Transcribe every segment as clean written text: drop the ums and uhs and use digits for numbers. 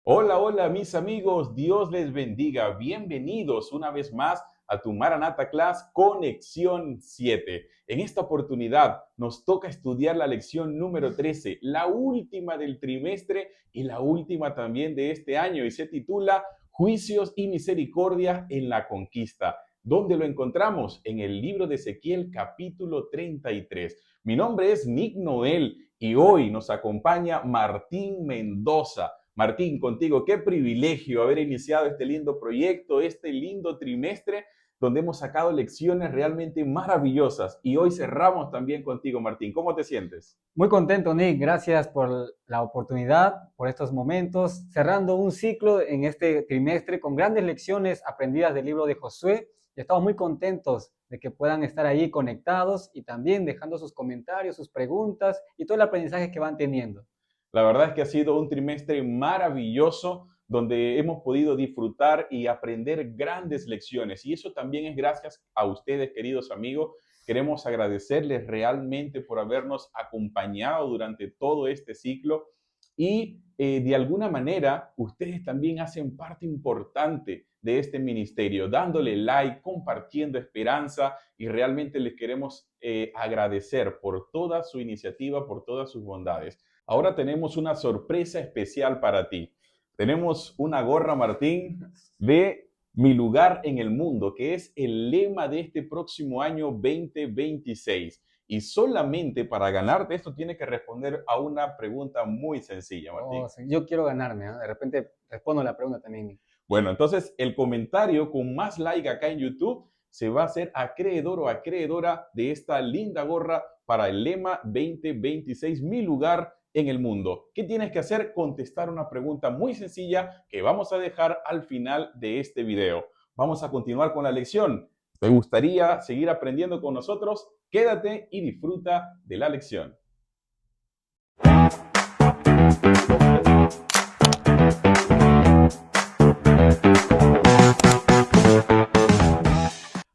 Hola, hola mis amigos, Dios les bendiga. Bienvenidos una vez más a tu Maranatha Class Conexión 7. En esta oportunidad nos toca estudiar la lección número 13, la última del trimestre y la última también de este año, y se titula Juicios y Misericordia en la Conquista. ¿Dónde lo encontramos? En el libro de Ezequiel capítulo 33. Mi nombre es Nick Noel y hoy nos acompaña Martín Mendoza. Martín, contigo, qué privilegio haber iniciado este lindo proyecto, este lindo trimestre, donde hemos sacado lecciones realmente maravillosas. Y hoy cerramos también contigo, Martín. ¿Cómo te sientes? Muy contento, Nick. Gracias por la oportunidad, por estos momentos, cerrando un ciclo en este trimestre con grandes lecciones aprendidas del libro de Josué. Y estamos muy contentos de que puedan estar ahí conectados y también dejando sus comentarios, sus preguntas y todo el aprendizaje que van teniendo. La verdad es que ha sido un trimestre maravilloso donde hemos podido disfrutar y aprender grandes lecciones. Y eso también es gracias a ustedes, queridos amigos. Queremos agradecerles realmente por habernos acompañado durante todo este ciclo y de alguna manera ustedes también hacen parte importante de este ministerio, dándole like, compartiendo esperanza y realmente les queremos agradecer por toda su iniciativa, por todas sus bondades. Ahora tenemos una sorpresa especial para ti. Tenemos una gorra, Martín, de Mi lugar en el mundo, que es el lema de este próximo año 2026. Y solamente para ganarte esto tienes que responder a una pregunta muy sencilla, Oh, Martín. sí, yo quiero ganarme, ¿eh? De repente respondo la pregunta también, Nick. Bueno, entonces el comentario con más like acá en YouTube se va a hacer acreedor o acreedora de esta linda gorra para el lema 2026, mi lugar en el mundo. ¿Qué tienes que hacer? Contestar una pregunta muy sencilla que vamos a dejar al final de este video. Vamos a continuar con la lección. ¿Te gustaría seguir aprendiendo con nosotros? Quédate y disfruta de la lección.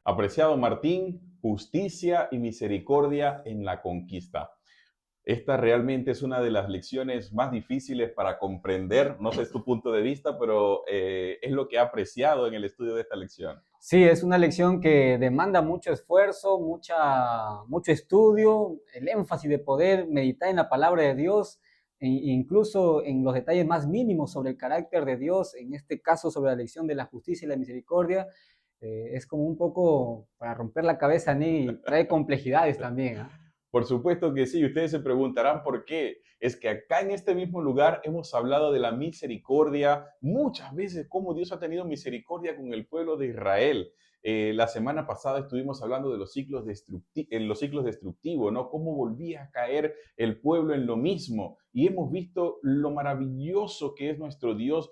Apreciado Martín, justicia y misericordia en la conquista. Esta realmente es una de las lecciones más difíciles para comprender. No sé tu punto de vista, pero es lo que he apreciado en el estudio de esta lección. Sí, es una lección que demanda mucho esfuerzo, mucho estudio, el énfasis de poder meditar en la palabra de Dios, incluso en los detalles más mínimos sobre el carácter de Dios, en este caso sobre la lección de la justicia y la misericordia. Es como un poco para romper la cabeza, ni trae complejidades también, ¿ah? Por supuesto que sí, ustedes se preguntarán por qué. Es que acá en este mismo lugar hemos hablado de la misericordia muchas veces, cómo Dios ha tenido misericordia con el pueblo de Israel. La semana pasada estuvimos hablando de los ciclos destructivos, ¿no? Cómo volvía a caer el pueblo en lo mismo. Y hemos visto lo maravilloso que es nuestro Dios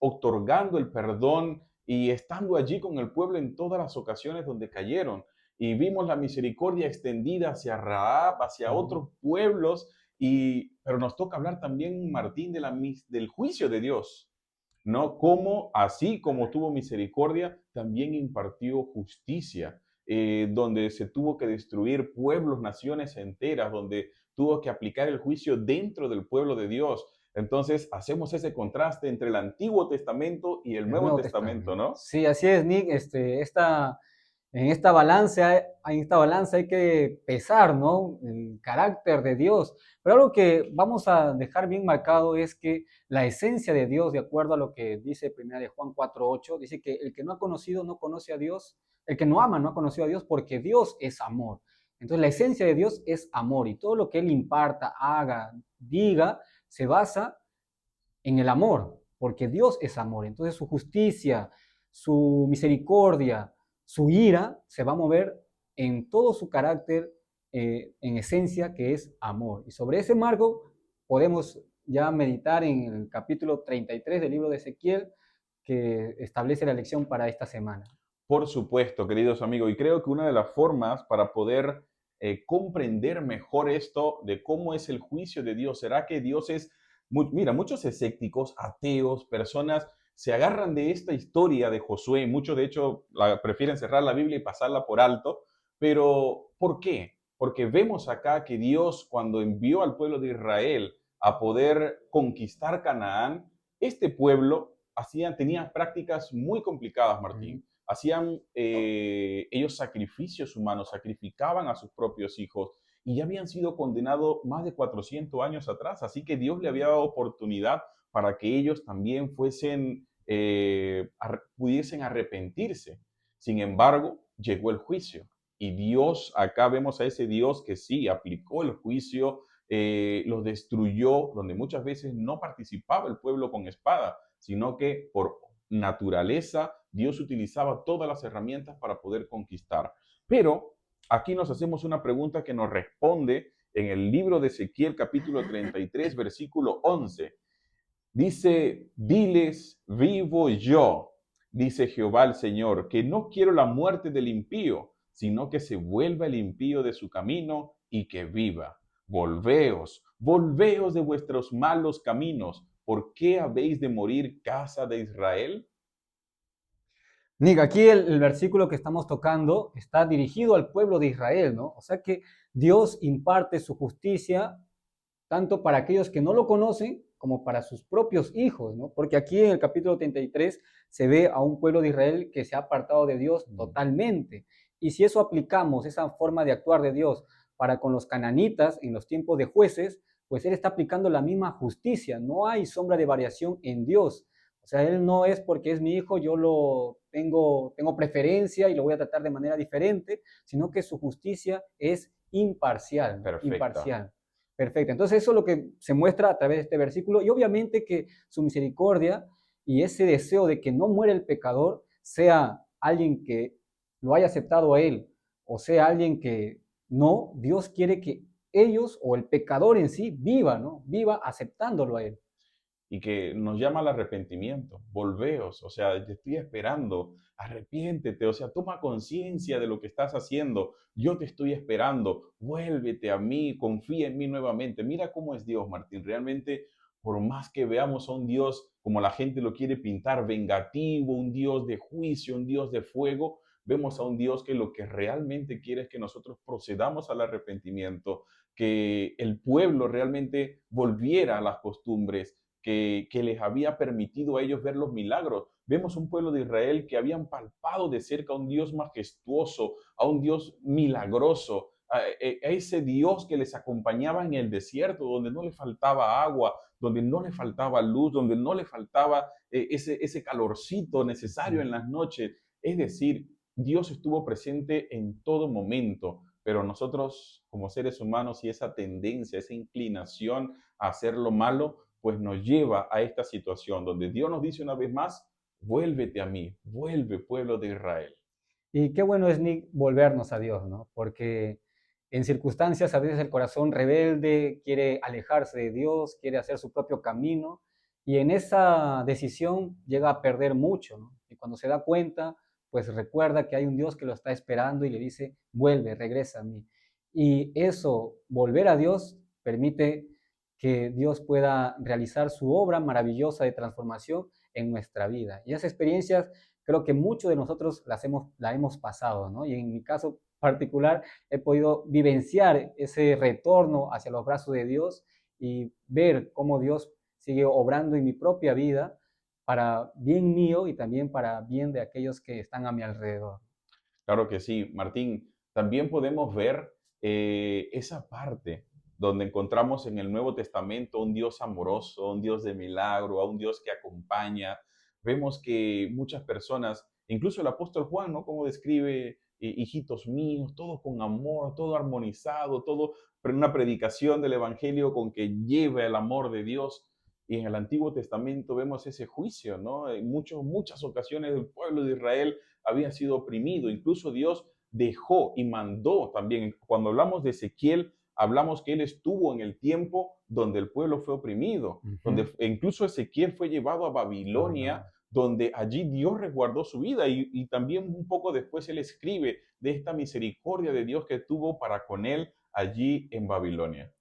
otorgando el perdón y estando allí con el pueblo en todas las ocasiones donde cayeron y vimos la misericordia extendida hacia Rahab, hacia Ujú. otros pueblos, pero nos toca hablar también, Martín, del juicio de Dios, ¿no? Como así como tuvo misericordia, también impartió justicia, donde se tuvo que destruir pueblos, naciones enteras, donde tuvo que aplicar el juicio dentro del pueblo de Dios. Entonces, hacemos ese contraste entre el Antiguo Testamento y el El Nuevo Nuevo Testamento, Testamento. ¿no? Sí, así es, Nick. En esta balanza hay que pesar, ¿no? El carácter de Dios. Pero algo que vamos a dejar bien marcado es que la esencia de Dios, de acuerdo a lo que dice 1 de Juan 4:8, dice que el que no ha conocido no conoce a Dios, el que no ama no ha conocido a Dios porque Dios es amor. Entonces la esencia de Dios es amor y todo lo que Él imparta, haga, diga, se basa en el amor, porque Dios es amor. Entonces su justicia, su misericordia, su ira se va a mover en todo su carácter, en esencia, que es amor. Y sobre ese marco podemos ya meditar en el capítulo 33 del libro de Ezequiel, que establece la lección para esta semana. Por supuesto, queridos amigos, y creo que una de las formas para poder comprender mejor esto de cómo es el juicio de Dios, será que Dios es, mira, muchos escépticos, ateos, personas se agarran de esta historia de Josué, muchos de hecho prefieren cerrar la Biblia y pasarla por alto, pero ¿por qué? Porque vemos acá que Dios cuando envió al pueblo de Israel a poder conquistar Canaán, Este pueblo tenía prácticas muy complicadas, Ujú. Martín. Hacían ellos sacrificios humanos, sacrificaban a sus propios hijos y ya habían sido condenados más de 400 años atrás. Así que Dios le había dado oportunidad para que ellos también pudiesen arrepentirse. Sin embargo, llegó el juicio y Dios, acá vemos a ese Dios que sí aplicó el juicio, los destruyó, donde muchas veces no participaba el pueblo con espada, sino que por naturaleza Dios utilizaba todas las herramientas para poder conquistar. Pero aquí nos hacemos una pregunta que nos responde en el libro de Ezequiel capítulo 33, versículo 11. Dice, diles, vivo yo, dice Jehová el Señor, que no quiero la muerte del impío, sino que se vuelva el impío de su camino y que viva. Volveos, volveos de vuestros malos caminos. ¿Por qué habéis de morir, casa de Israel? Nick, aquí el versículo que estamos tocando está dirigido al pueblo de Israel, ¿no? O sea que Dios imparte su justicia tanto para aquellos que no lo conocen como para sus propios hijos, ¿no? Porque aquí en el capítulo 33 se ve a un pueblo de Israel que se ha apartado de Dios totalmente. Y si eso aplicamos, esa forma de actuar de Dios para con los cananitas en los tiempos de jueces, pues Él está aplicando la misma justicia. No hay sombra de variación en Dios. O sea, Él no es porque es mi hijo, yo lo tengo preferencia y lo voy a tratar de manera diferente, sino que su justicia es imparcial, ¿no? Perfecta. Imparcial. Perfecto. Entonces eso es lo que se muestra a través de este versículo y obviamente que su misericordia y ese deseo de que no muera el pecador sea alguien que lo haya aceptado a él o sea alguien que no, Dios quiere que ellos o el pecador en sí viva, ¿no? Viva aceptándolo a él. Y que nos llama al arrepentimiento. Volveos, o sea, te estoy esperando, arrepiéntete, o sea, toma conciencia de lo que estás haciendo. Yo te estoy esperando, vuélvete a mí, confía en mí nuevamente. Mira cómo es Dios, Martín. Realmente, por más que veamos a un Dios como la gente lo quiere pintar, vengativo, un Dios de juicio, un Dios de fuego, vemos a un Dios que lo que realmente quiere es que nosotros procedamos al arrepentimiento, que el pueblo realmente volviera a las costumbres que les había permitido a ellos ver los milagros. Vemos un pueblo de Israel que habían palpado de cerca a un Dios majestuoso, a un Dios milagroso, a ese Dios que les acompañaba en el desierto, donde no le faltaba agua, donde no le faltaba luz, donde no le faltaba ese calorcito necesario en las noches. Es decir, Dios estuvo presente en todo momento, pero nosotros como seres humanos y esa tendencia, esa inclinación a hacer lo malo, pues nos lleva a esta situación donde Dios nos dice una vez más, vuélvete a mí, vuelve pueblo de Israel. Y qué bueno es, Nick, volvernos a Dios, ¿no? Porque en circunstancias a veces el corazón rebelde quiere alejarse de Dios, quiere hacer su propio camino y en esa decisión llega a perder mucho, ¿no? Y cuando se da cuenta, pues recuerda que hay un Dios que lo está esperando y le dice, vuelve, regresa a mí. Y eso, volver a Dios, permite que Dios pueda realizar su obra maravillosa de transformación en nuestra vida. Y esas experiencias creo que muchos de nosotros la hemos pasado, ¿no? Y en mi caso particular he podido vivenciar ese retorno hacia los brazos de Dios y ver cómo Dios sigue obrando en mi propia vida para bien mío y también para bien de aquellos que están a mi alrededor. Claro que sí, Martín. También podemos ver esa parte donde encontramos en el Nuevo Testamento un Dios amoroso, un Dios de milagro, a un Dios que acompaña. Vemos que muchas personas, incluso el apóstol Juan, ¿no? Como describe, hijitos míos, todo con amor, todo armonizado, todo una predicación del Evangelio con que lleva el amor de Dios. Y en el Antiguo Testamento vemos ese juicio, ¿no? En muchas ocasiones el pueblo de Israel había sido oprimido. Incluso Dios dejó y mandó también. Cuando hablamos de Ezequiel, hablamos que él estuvo en el tiempo donde el pueblo fue oprimido, donde Ujú. incluso Ezequiel fue llevado a Babilonia, Babilonia. donde allí Dios resguardó su vida y también un poco después él escribe de esta misericordia de Dios que tuvo para con él allí en Babilonia.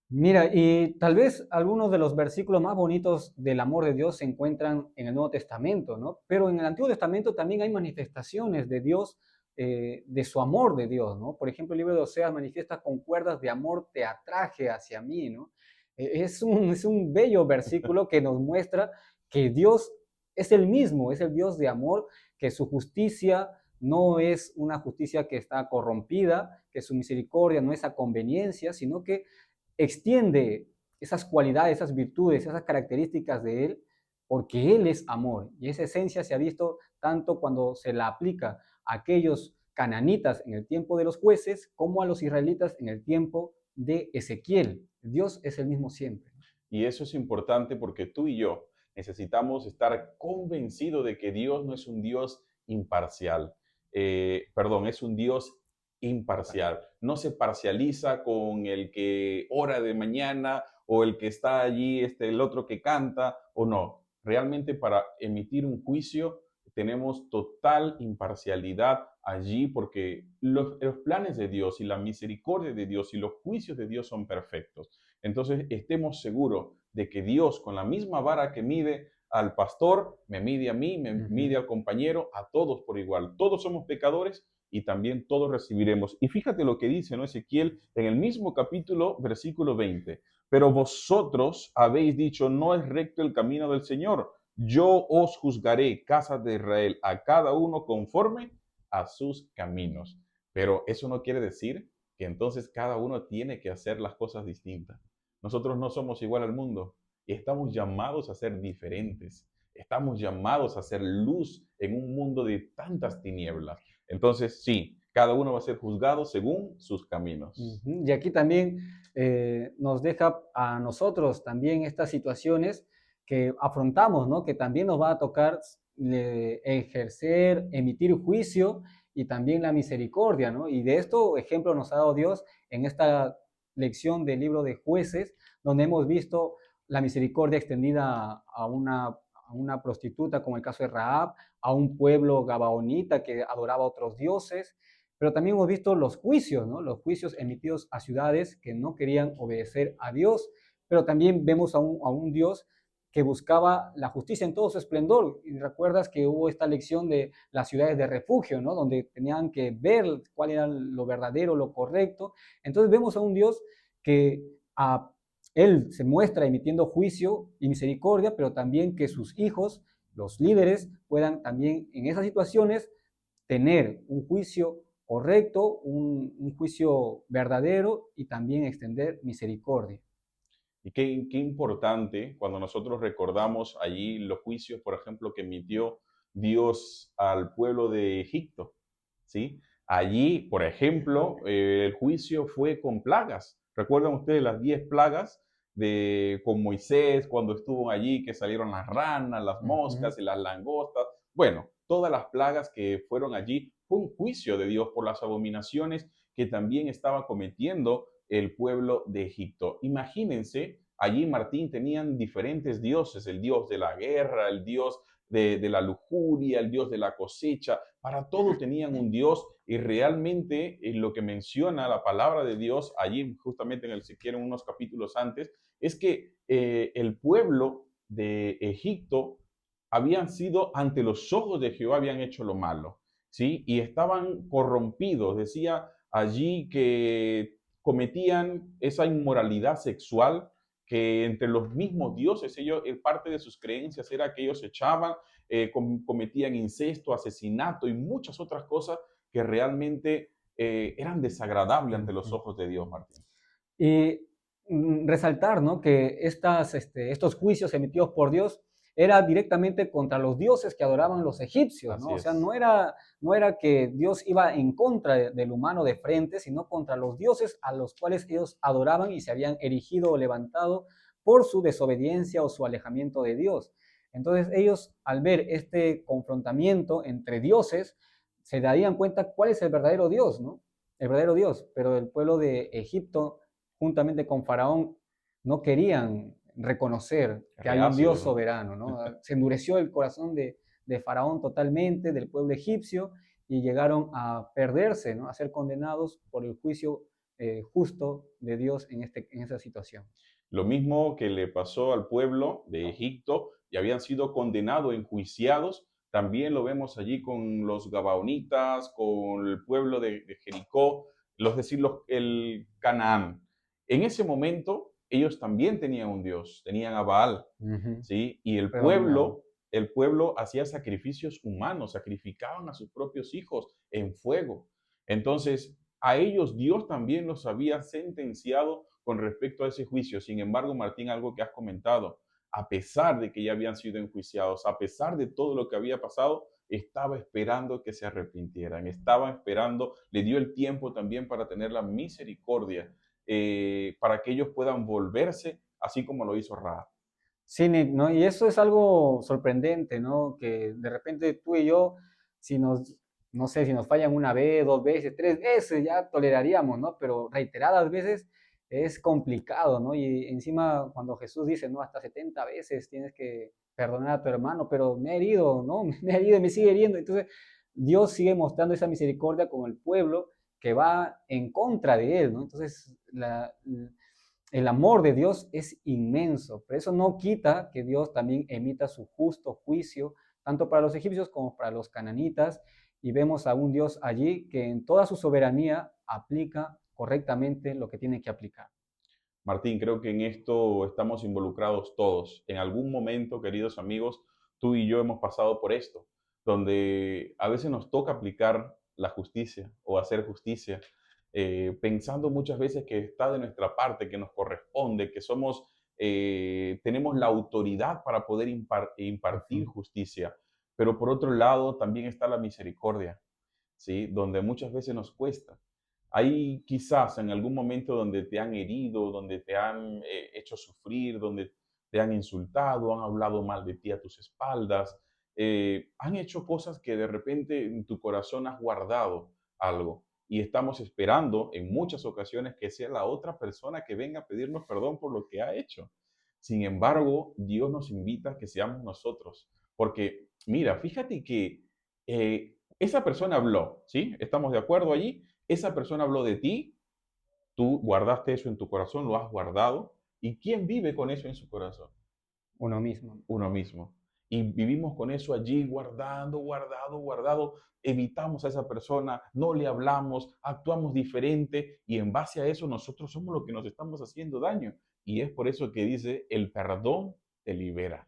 Mira, y tal vez algunos de los versículos más bonitos del amor de Dios se encuentran en el Nuevo Testamento, ¿no? Pero en el Antiguo Testamento también hay manifestaciones de Dios, de su amor de Dios, ¿no? Por ejemplo, el libro de Oseas manifiesta con cuerdas de amor te atraje hacia mí, ¿no? Es un bello versículo que nos muestra que Dios es el mismo, es el Dios de amor, que su justicia no es una justicia que está corrompida, que su misericordia no es a conveniencia, sino que extiende esas cualidades, esas virtudes, esas características de Él, porque Él es amor. Y esa esencia se ha visto tanto cuando se la aplica a aquellos cananitas en el tiempo de los jueces, como a los israelitas en el tiempo de Ezequiel. Dios es el mismo siempre. Y eso es importante porque tú y yo necesitamos estar convencidos de que Dios no es un Dios imparcial. Perdón, es un Dios imparcial. No se parcializa con el que ora de mañana o el que está allí, el otro que canta o no. Realmente para emitir un juicio tenemos total imparcialidad allí porque los planes de Dios y la misericordia de Dios y los juicios de Dios son perfectos. Entonces, estemos seguros de que Dios, con la misma vara que mide al pastor, me mide a mí, me mide al compañero, a todos por igual. Todos somos pecadores y también todos recibiremos. Y fíjate lo que dice, ¿no? Ezequiel en el mismo capítulo, versículo 20. Pero vosotros habéis dicho, no es recto el camino del Señor. Yo os juzgaré, casa de Israel, a cada uno conforme a sus caminos. Pero eso no quiere decir que entonces cada uno tiene que hacer las cosas distintas. Nosotros no somos igual al mundo y estamos llamados a ser diferentes. Estamos llamados a ser luz en un mundo de tantas tinieblas. Entonces, sí, cada uno va a ser juzgado según sus caminos. Y aquí también nos deja a nosotros también estas situaciones que afrontamos, ¿no? Que también nos va a tocar ejercer, emitir juicio y también la misericordia, ¿no? Y de esto ejemplo nos ha dado Dios en esta lección del libro de Jueces, donde hemos visto la misericordia extendida a una prostituta, como el caso de Rahab, a un pueblo gabaonita que adoraba a otros dioses, pero también hemos visto los juicios, ¿no? Los juicios emitidos a ciudades que no querían obedecer a Dios, pero también vemos a un Dios que buscaba la justicia en todo su esplendor. Y recuerdas que hubo esta lección de las ciudades de refugio, ¿no? Donde tenían que ver cuál era lo verdadero, lo correcto. Entonces vemos a un Dios que Él se muestra emitiendo juicio y misericordia, pero también que sus hijos, los líderes, puedan también en esas situaciones tener un juicio correcto, un juicio verdadero y también extender misericordia. Y qué importante cuando nosotros recordamos allí los juicios, por ejemplo, que emitió Dios al pueblo de Egipto, ¿sí? Allí, por ejemplo, el juicio fue con plagas. ¿Recuerdan ustedes las 10 plagas con Moisés cuando estuvo allí, que salieron las ranas, las moscas y las langostas? Bueno, todas las plagas que fueron allí fue un juicio de Dios por las abominaciones que también estaba cometiendo el pueblo de Egipto. Imagínense, allí Martín tenían diferentes dioses, el dios de la guerra, el dios de la lujuria, el dios de la cosecha, para todo tenían un dios y realmente lo que menciona la palabra de Dios allí justamente en el Ezequiel unos capítulos antes, es que el pueblo de Egipto habían sido ante los ojos de Jehová, habían hecho lo malo, ¿sí? Y estaban corrompidos, decía allí que cometían esa inmoralidad sexual que entre los mismos dioses, ellos, parte de sus creencias era que ellos echaban, cometían incesto, asesinato y muchas otras cosas que realmente eran desagradables ante los ojos de Dios, Martín. Y resaltar, ¿no? Que estos juicios emitidos por Dios era directamente contra los dioses que adoraban los egipcios, ¿no? Así O sea, es. no era que Dios iba en contra del humano de frente, sino contra los dioses a los cuales ellos adoraban y se habían erigido o levantado por su desobediencia o su alejamiento de Dios. Entonces ellos, al ver este confrontamiento entre dioses, se darían cuenta cuál es el verdadero Dios, ¿no? El verdadero Dios, pero el pueblo de Egipto juntamente con Faraón, no querían reconocer que hay un Dios Reacios, ¿no? soberano, ¿no? Se endureció el corazón de Faraón totalmente, del pueblo egipcio, y llegaron a perderse, ¿no? A ser condenados por el juicio justo de Dios en esa situación. Lo mismo que le pasó al pueblo de Egipto y habían sido condenados, enjuiciados, también lo vemos allí con los gabaonitas, con el pueblo de Jericó, es decir, el Canaán. En ese momento ellos también tenían un Dios, tenían a Baal, Ujú. ¿sí? Y Predominaba. el pueblo hacía sacrificios humanos, sacrificaban a sus propios hijos en fuego. Entonces, a ellos Dios también los había sentenciado con respecto a ese juicio. Sin embargo, Martín, algo que has comentado, a pesar de que ya habían sido enjuiciados, a pesar de todo lo que había pasado, estaba esperando que se arrepintieran, estaba esperando, le dio el tiempo también para tener la misericordia, para que ellos puedan volverse, así como lo hizo Rahab. Sí, Nick, ¿no? Y eso es algo sorprendente, ¿no? Que de repente tú y yo, si nos, no sé, si nos fallan una vez, dos veces, tres veces, ya toleraríamos, ¿no? Pero reiteradas veces es complicado, ¿no? Y encima cuando Jesús dice, ¿no? Hasta 70 veces tienes que perdonar a tu hermano, pero me ha herido, ¿no? Me ha herido y me sigue hiriendo. Entonces, Dios sigue mostrando esa misericordia con el pueblo que va en contra de él, ¿no? Entonces, el amor de Dios es inmenso, pero eso no quita que Dios también emita su justo juicio, tanto para los egipcios como para los cananitas, y vemos a un Dios allí que en toda su soberanía aplica correctamente lo que tiene que aplicar. Martín, creo que en esto estamos involucrados todos. En algún momento, queridos amigos, tú y yo hemos pasado por esto, donde a veces nos toca aplicar la justicia o hacer justicia, pensando muchas veces que está de nuestra parte, que nos corresponde, que somos, tenemos la autoridad para poder impartir Ujú. justicia. Pero por otro lado, también está la misericordia, ¿sí? Donde muchas veces nos cuesta. Hay quizás en algún momento donde te han herido, donde te han hecho sufrir, donde te han insultado, han hablado mal de ti a tus espaldas, han hecho cosas que de repente en tu corazón has guardado algo y estamos esperando en muchas ocasiones que sea la otra persona que venga a pedirnos perdón por lo que ha hecho. Sin embargo, Dios nos invita a que seamos nosotros, porque mira, fíjate que esa persona habló, ¿sí? ¿Estamos de acuerdo allí? Esa persona habló de ti, tú guardaste eso en tu corazón, lo has guardado. ¿Y quién vive con eso en su corazón? Uno mismo. Uno mismo. Y vivimos con eso allí, guardando, guardado, guardado. Evitamos a esa persona, no le hablamos, actuamos diferente y en base a eso nosotros somos los que nos estamos haciendo daño. Y es por eso que dice, el perdón te libera.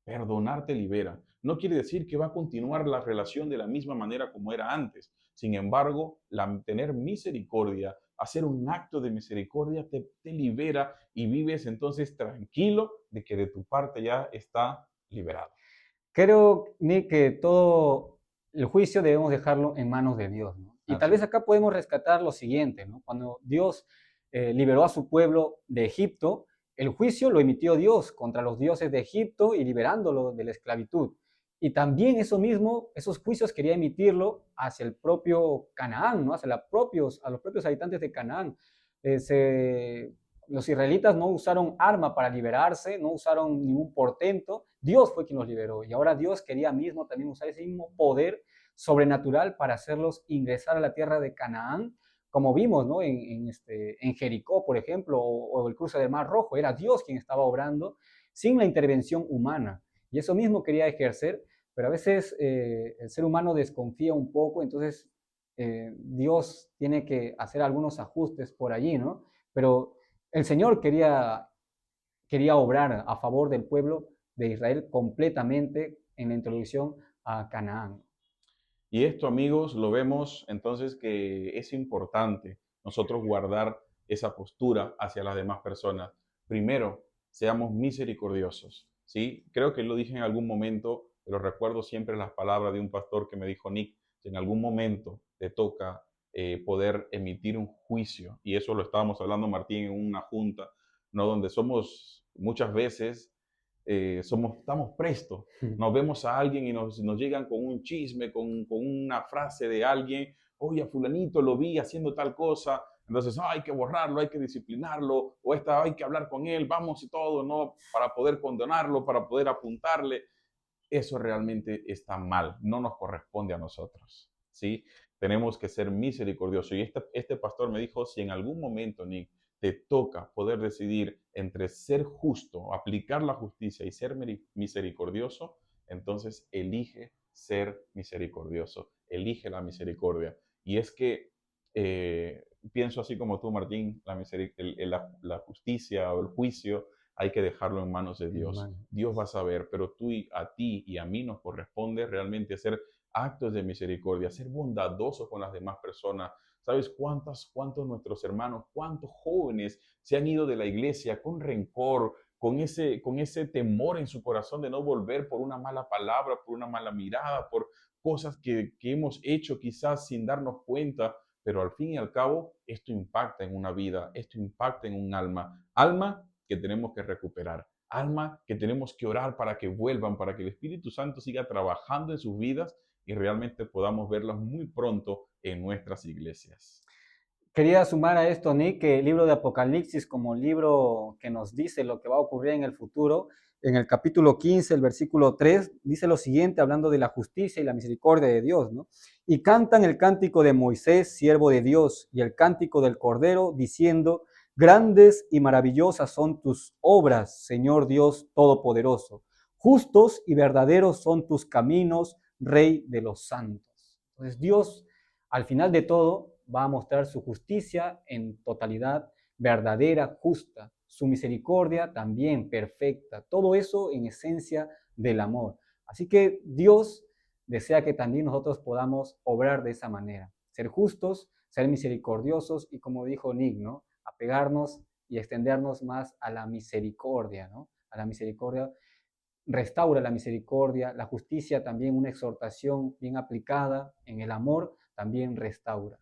Perdonar te libera. No quiere decir que va a continuar la relación de la misma manera como era antes. Sin embargo, tener misericordia, hacer un acto de misericordia te libera y vives entonces tranquilo de que de tu parte ya está liberado. Creo, Nick, que todo el juicio debemos dejarlo en manos de Dios, ¿no? Y tal Así vez es. acá podemos rescatar lo siguiente, ¿no? Cuando Dios liberó a su pueblo de Egipto, el juicio lo emitió Dios contra los dioses de Egipto y liberándolo de la esclavitud. Y también eso mismo, esos juicios quería emitirlo hacia el propio Canaán, ¿no? Hacia a los propios habitantes de Canaán. Los israelitas no usaron arma para liberarse, no usaron ningún portento, Dios fue quien los liberó y ahora Dios quería mismo también usar ese mismo poder sobrenatural para hacerlos ingresar a la tierra de Canaán, como vimos, ¿no? En Jericó, por ejemplo, o el cruce del Mar Rojo, era Dios quien estaba obrando sin la intervención humana. Y eso mismo quería ejercer, pero a veces el ser humano desconfía un poco, entonces Dios tiene que hacer algunos ajustes por allí, ¿no? Pero el Señor quería obrar a favor del pueblo de Israel completamente en la introducción a Canaán. Y esto, amigos, lo vemos entonces que es importante nosotros guardar esa postura hacia las demás personas. Primero, seamos misericordiosos, ¿sí? Creo que lo dije en algún momento, pero recuerdo siempre las palabras de un pastor que me dijo, Nick, si en algún momento te toca poder emitir un juicio, y eso lo estábamos hablando, Martín, en una junta, ¿no? Donde somos muchas veces, estamos prestos, nos vemos a alguien y nos llegan con un chisme, con una frase de alguien, oye, a fulanito lo vi haciendo tal cosa, entonces hay que borrarlo, hay que disciplinarlo, o esta hay que hablar con él, vamos y todo, ¿no? Para poder condenarlo, para poder apuntarle. Eso realmente está mal, no nos corresponde a nosotros, ¿sí? Tenemos que ser misericordiosos. Y este pastor me dijo, si en algún momento, Nick, te toca poder decidir entre ser justo, aplicar la justicia y ser misericordioso, entonces elige ser misericordioso, elige la misericordia. Y es que pienso así como tú, Martín, la justicia o el juicio hay que dejarlo en manos de Dios. Hermano. Dios va a saber, pero a ti y a mí nos corresponde realmente hacer actos de misericordia, ser bondadosos con las demás personas. ¿Sabes cuántos nuestros hermanos, cuántos jóvenes se han ido de la iglesia con rencor, con ese temor en su corazón de no volver por una mala palabra, por una mala mirada, por cosas que hemos hecho quizás sin darnos cuenta? Pero al fin y al cabo, esto impacta en una vida, esto impacta en un alma que tenemos que recuperar, alma que tenemos que orar para que vuelvan, para que el Espíritu Santo siga trabajando en sus vidas y realmente podamos verlas muy pronto en nuestras iglesias. Quería sumar a esto, Nick, que el libro de Apocalipsis como libro que nos dice lo que va a ocurrir en el futuro, en el capítulo 15, el versículo 3, dice lo siguiente, hablando de la justicia y la misericordia de Dios, ¿no? Y cantan el cántico de Moisés, siervo de Dios, y el cántico del Cordero, diciendo, grandes y maravillosas son tus obras, Señor Dios Todopoderoso. Justos y verdaderos son tus caminos, Rey de los santos. Entonces Dios, al final de todo, va a mostrar su justicia en totalidad verdadera, justa, su misericordia también perfecta, todo eso en esencia del amor. Así que Dios desea que también nosotros podamos obrar de esa manera, ser justos, ser misericordiosos y como dijo Nick, ¿no? Apegarnos y extendernos más a la misericordia, ¿no? A la misericordia, restaura la misericordia, la justicia también una exhortación bien aplicada en el amor también restaura.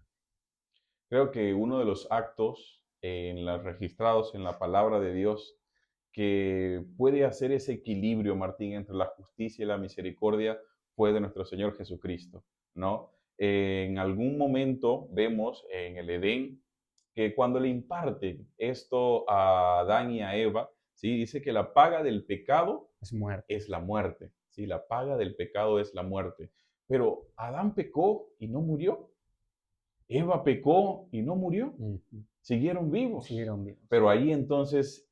Creo que uno de los actos registrados en la palabra de Dios que puede hacer ese equilibrio, Martín, entre la justicia y la misericordia fue de nuestro Señor Jesucristo, ¿no? En algún momento vemos en el Edén que cuando le imparte esto a Adán y a Eva, ¿sí? Dice que la paga del pecado Es muerte. es la muerte, ¿sí? La paga del pecado es la muerte. Pero Adán pecó y no murió. Eva pecó y no murió. Siguieron vivos. Siguieron vivos. Pero ahí entonces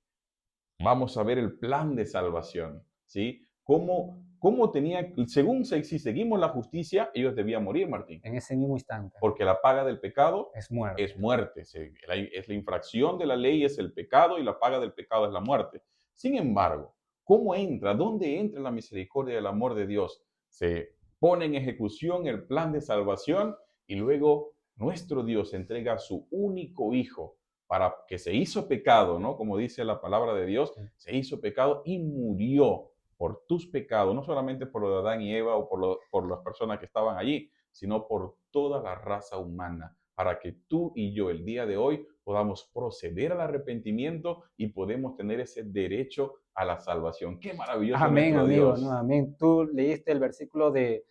vamos a ver el plan de salvación, ¿sí? ¿Cómo tenía, si seguimos la justicia, ellos debían morir, Martín? En ese mismo instante. Porque la paga del pecado Es muerte. es muerte. Es la infracción de la ley, es el pecado y la paga del pecado es la muerte. Sin embargo, ¿dónde entra la misericordia y el amor de Dios? Se pone en ejecución el plan de salvación y luego nuestro Dios entrega a su único hijo para que se hizo pecado, ¿no? Como dice la palabra de Dios, se hizo pecado y murió por tus pecados, no solamente por lo de Adán y Eva o por las personas que estaban allí, sino por toda la raza humana, para que tú y yo el día de hoy podamos proceder al arrepentimiento y podemos tener ese derecho a la salvación. Qué maravilloso Amén, nuestro amigo, ¿no? Dios. Amén. Tú leíste el versículo de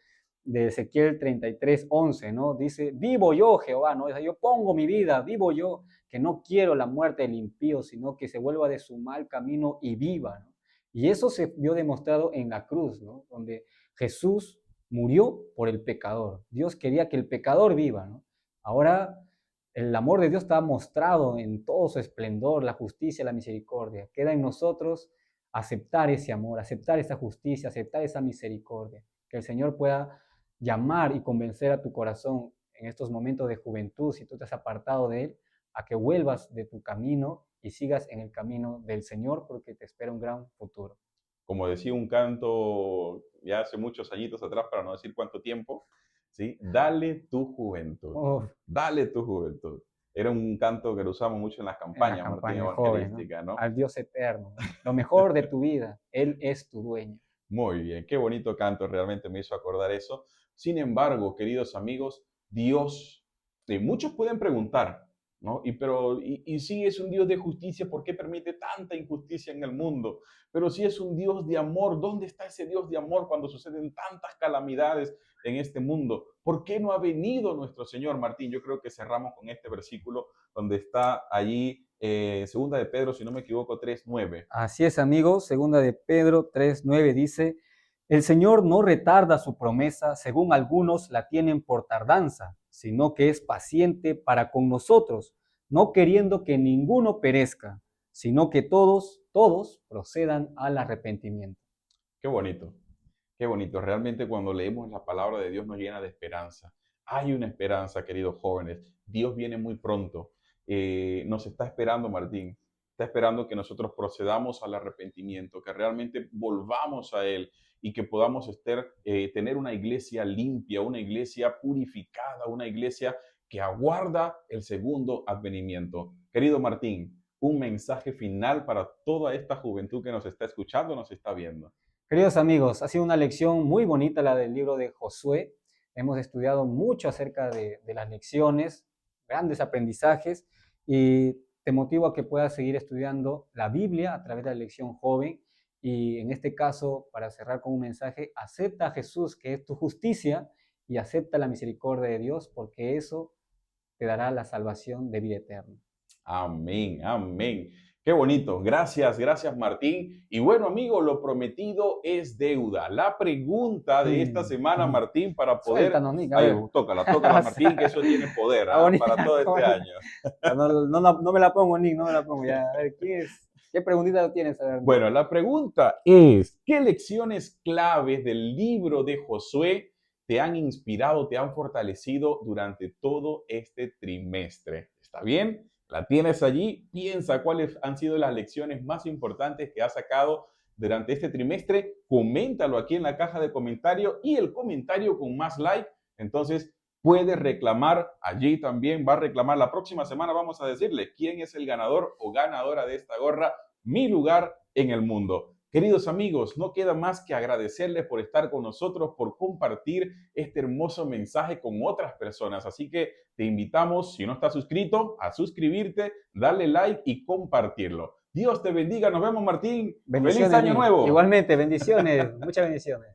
Ezequiel 33:11, ¿no? Dice, vivo yo, Jehová, ¿no? O sea, yo pongo mi vida, vivo yo, que no quiero la muerte del impío, sino que se vuelva de su mal camino y viva, ¿no? Y eso se vio demostrado en la cruz, ¿no? Donde Jesús murió por el pecador. Dios quería que el pecador viva, ¿no? Ahora el amor de Dios está mostrado en todo su esplendor, la justicia, la misericordia. Queda en nosotros aceptar ese amor, aceptar esa justicia, aceptar esa misericordia. Que el Señor pueda llamar y convencer a tu corazón en estos momentos de juventud, si tú te has apartado de Él, a que vuelvas de tu camino y sigas en el camino del Señor porque te espera un gran futuro. Como decía un canto ya hace muchos añitos atrás, para no decir cuánto tiempo, ¿sí? Dale tu juventud, Uf, dale tu juventud. Era un canto que lo usamos mucho en las en la campañas, Martín, campaña joven, ¿no? evangelísticas, ¿no? Al Dios eterno, ¿no? Lo mejor de tu vida, Él es tu dueño. Muy bien, qué bonito canto, realmente me hizo acordar eso. Sin embargo, queridos amigos, Dios, muchos pueden preguntar, ¿no? Y si es un Dios de justicia, ¿por qué permite tanta injusticia en el mundo? Pero si es un Dios de amor, ¿dónde está ese Dios de amor cuando suceden tantas calamidades en este mundo? ¿Por qué no ha venido nuestro Señor, Martín? Yo creo que cerramos con este versículo donde está allí, segunda de Pedro, si no me equivoco, 3:9. Así es, amigos. Segunda de Pedro 3:9 dice, el Señor no retarda su promesa, según algunos la tienen por tardanza, sino que es paciente para con nosotros, no queriendo que ninguno perezca, sino que todos procedan al arrepentimiento. Qué bonito. Qué bonito. Realmente cuando leemos la palabra de Dios nos llena de esperanza. Hay una esperanza, queridos jóvenes. Dios viene muy pronto. Nos está esperando, Martín. Está esperando que nosotros procedamos al arrepentimiento, que realmente volvamos a Él y que podamos tener una iglesia limpia, una iglesia purificada, una iglesia que aguarda el segundo advenimiento. Querido Martín, un mensaje final para toda esta juventud que nos está escuchando, nos está viendo. Queridos amigos, ha sido una lección muy bonita la del libro de Josué. Hemos estudiado mucho acerca de las lecciones, grandes aprendizajes, y te motivo a que puedas seguir estudiando la Biblia a través de la lección joven. Y en este caso, para cerrar con un mensaje, acepta a Jesús, que es tu justicia, y acepta la misericordia de Dios, porque eso te dará la salvación de vida eterna. Amén, amén. Qué bonito. Gracias, gracias Martín. Y bueno, amigo, lo prometido es deuda. La pregunta de esta semana, Martín, para poder... Suéltanos, Nick, a Ay, ver. tócala, Martín, que eso tiene poder, Está ¿ah? bonita, Para todo está este bonita. año. No me la pongo, Nick, no me la pongo. Ya, a ver, ¿qué preguntita tienes? A ver, Nick. Bueno, la pregunta es, ¿qué lecciones claves del libro de Josué te han inspirado, te han fortalecido durante todo este trimestre? ¿Está bien? La tienes allí. Piensa cuáles han sido las lecciones más importantes que has sacado durante este trimestre. Coméntalo aquí en la caja de comentarios y el comentario con más like. Entonces, puedes reclamar allí también. Va a reclamar la próxima semana. Vamos a decirle quién es el ganador o ganadora de esta gorra. Mi lugar en el mundo. Queridos amigos, no queda más que agradecerles por estar con nosotros, por compartir este hermoso mensaje con otras personas. Así que te invitamos, si no estás suscrito, a suscribirte, darle like y compartirlo. Dios te bendiga. Nos vemos, Martín. ¡Feliz Bendiciones, año Nick. nuevo! Igualmente, bendiciones, muchas bendiciones.